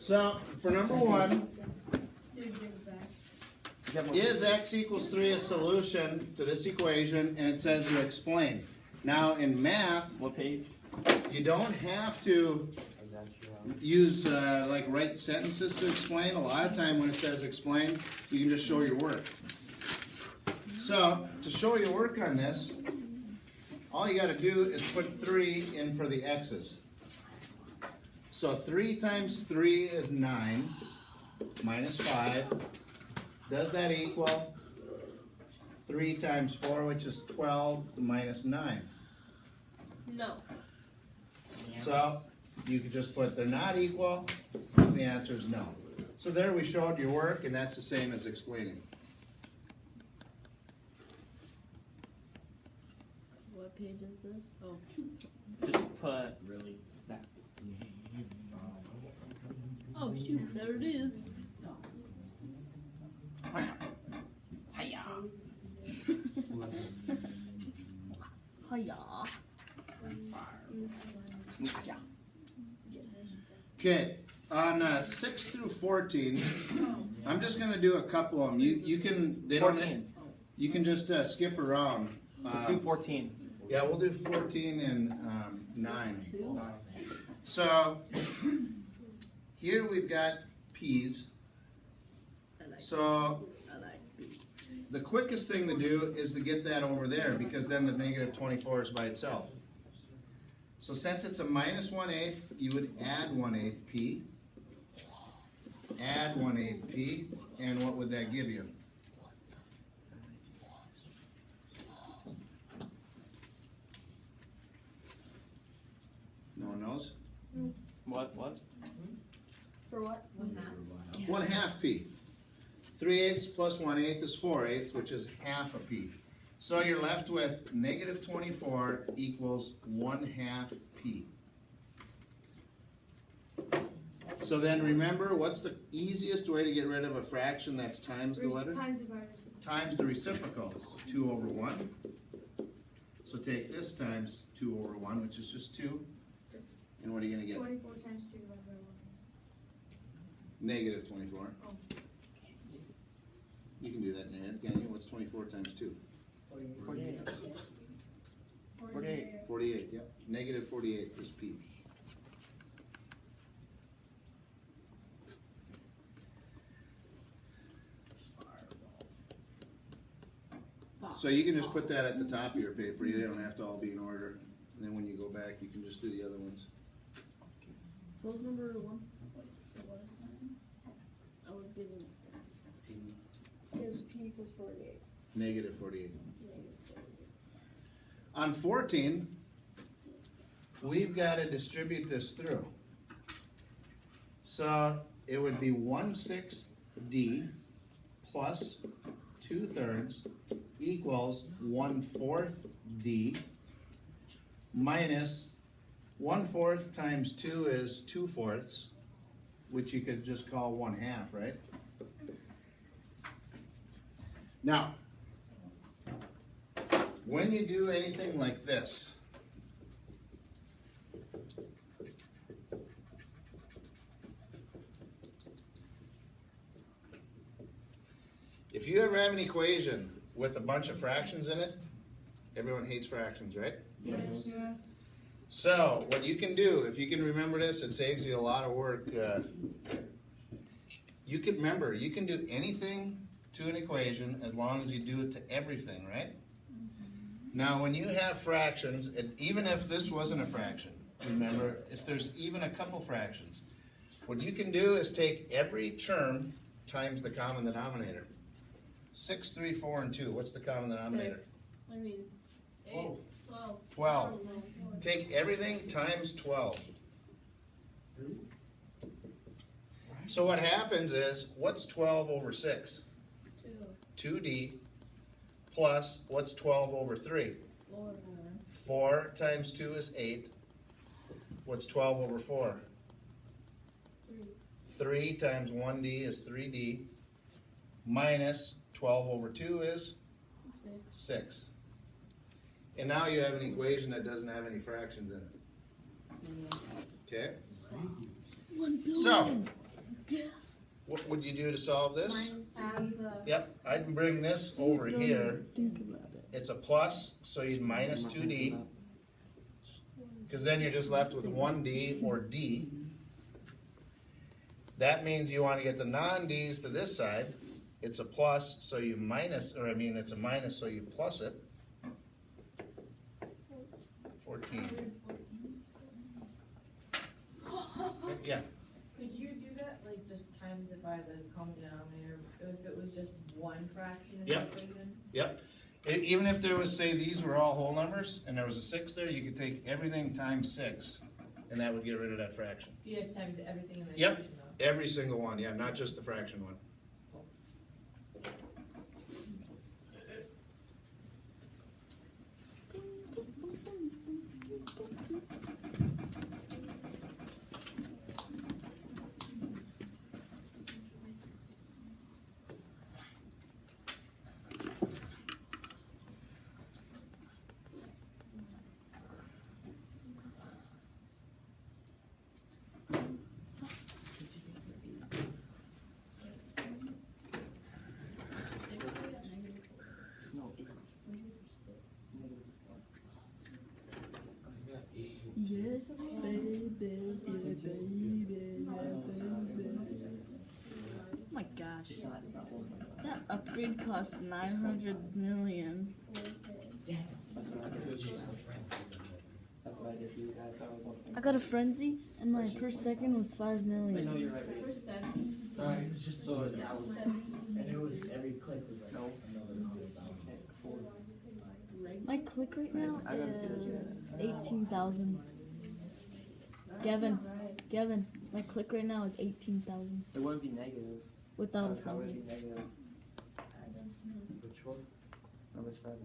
So, for number one, is x equals 3 a solution to this equation? And it says to explain. Now, in math, What page? you don't have to use like write sentences to explain. A lot of time when it says explain, you can just show your work. So, to show your work on this, all you got to do is put 3 in for the x's. So 3 times 3 is 9, minus 5. Does that equal 3 times 4, which is 12, minus 9? No. So you could just put they're not equal. The answer is no. So there we showed your work, and that's the same as explaining. What page is this? Oh. Just put Really? that. Oh shoot, there it is. Hiya. Hiya. Okay, on 6 through 14, I'm just going to do a couple of them. You can they don't 14. you can just skip around. Let's do 14. Yeah, we'll do 14 and 9. Two. So here we've got p's. So I like these. the quickest thing to do is to get that over there, because then the negative 24 is by itself. So since it's a minus 1/8, you would add 1/8 p. Add 1/8 p, and what would that give you? No one knows? What? For what? 1/2 p. 3/8 plus 1/8 is 4/8, which is half a p. So you're left with negative 24 equals 1/2 p. So then remember, what's the easiest way to get rid of a fraction that's times the letter? Times the reciprocal, 2 over 1. So take this times 2 over 1, which is just 2. And what are you going to get? 24 times 2 divided by 1. Negative 24. Oh. You can do that in your head, can't you? What's 24 times 2? 48. 48. 48, yep. Negative 48 is p. So you can just put that at the top of your paper. You don't have to all be in order. And then when you go back, you can just do the other ones. So what's number 1? So what is that? I was given. Is p equals 48. Negative 48. Negative 48. On 14, we've got to distribute this through. So it would be 1/6 d plus 2/3 equals 1/4 d minus 1/4 times 2 is 2/4, which you could just call 1/2, right? Now, when you do anything like this, if you ever have an equation with a bunch of fractions in it, everyone hates fractions, right? Yes. So, what you can do, if you can remember this, it saves you a lot of work. You can remember, you can do anything to an equation as long as you do it to everything, right? Now, when you have fractions, and even if this wasn't a fraction, remember, if there's even a couple fractions, what you can do is take every term times the common denominator. 6, 3, 4, and 2. What's the common denominator? 6. I mean, 8. 12. 12. Take everything times 12. So what happens is, what's 12 over 6? 2. 2d plus, what's 12 over 3? 4. 4 times 2 is 8. What's 12 over 4? 3. 3 times 1d is 3d. Minus 12 over 2 is 6. 6. And now you have an equation that doesn't have any fractions in it. Okay? 1 billion. So, Yes. What would you do to solve this? Minus add the. Yep, I'd bring this over here. Think about it. It's a plus, so you'd minus 2D. Because then you're just left with 1D or D. That means you want to get the non-Ds to this side. It's a plus, so you minus, or I mean, it's a minus, so you plus it. 14. Okay, yeah, Could you do that, like just times it by the common denominator, if it was just one fraction in the Yep. equation? yep. Even if there was, say, these were all whole numbers, and there was a 6 there, you could take everything times 6, and that would get rid of that fraction. So you have to times everything in the Yep. equation though? Every single one, yeah, not just the fraction one. No, 8. Yes, baby, yeah, baby, yeah, baby. Oh my gosh. That upgrade cost 900 million. That's what I did for you guys. That was one. I got a frenzy, and my per second was 5 I know million. you're right. But First seven. Right, it was just So those, that was and it was, every click was like No. another 100,000. 4. My click right now I gotta see this is 18,000. Gavin, my click right now is 18,000 It wouldn't be negative. without a How would frenzy. it be negative? Which one? No, which one?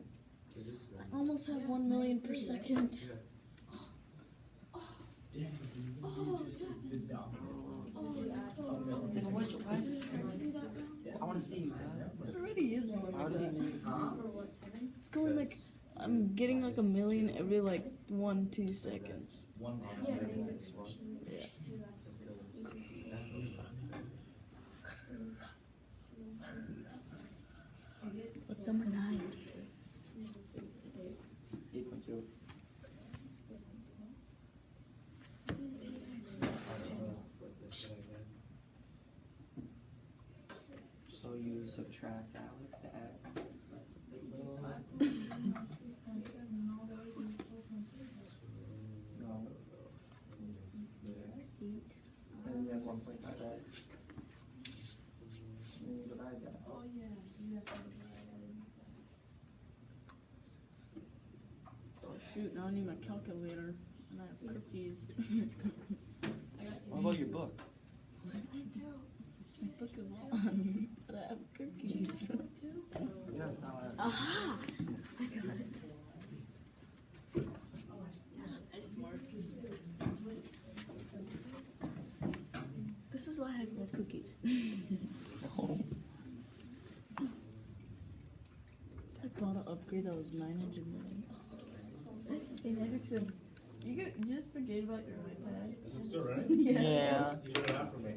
I almost have 1 million per second. Yeah, you just did dominant. Then what? What? I want to see you. It already is one How like did he that. make it? It's going like, I'm getting like 1 million every like 1-2 seconds. 1.5 seconds. Yeah. What's number 9? 8.2. So you subtract Alex to X. No. And you have 1.5X. And you divide that. Oh, yeah, you have to. Oh shoot, now I need my calculator. And I have cookies. What about your book? My book is on, but I have cookies. No, it's not. Aha! I got it. I smart. This is why I have no cookies. No. I bought an upgrade that was 900 million. Hey, Nixon, you just forget about your iPad? Is it still running? Yes. Yeah. You turn it off for me.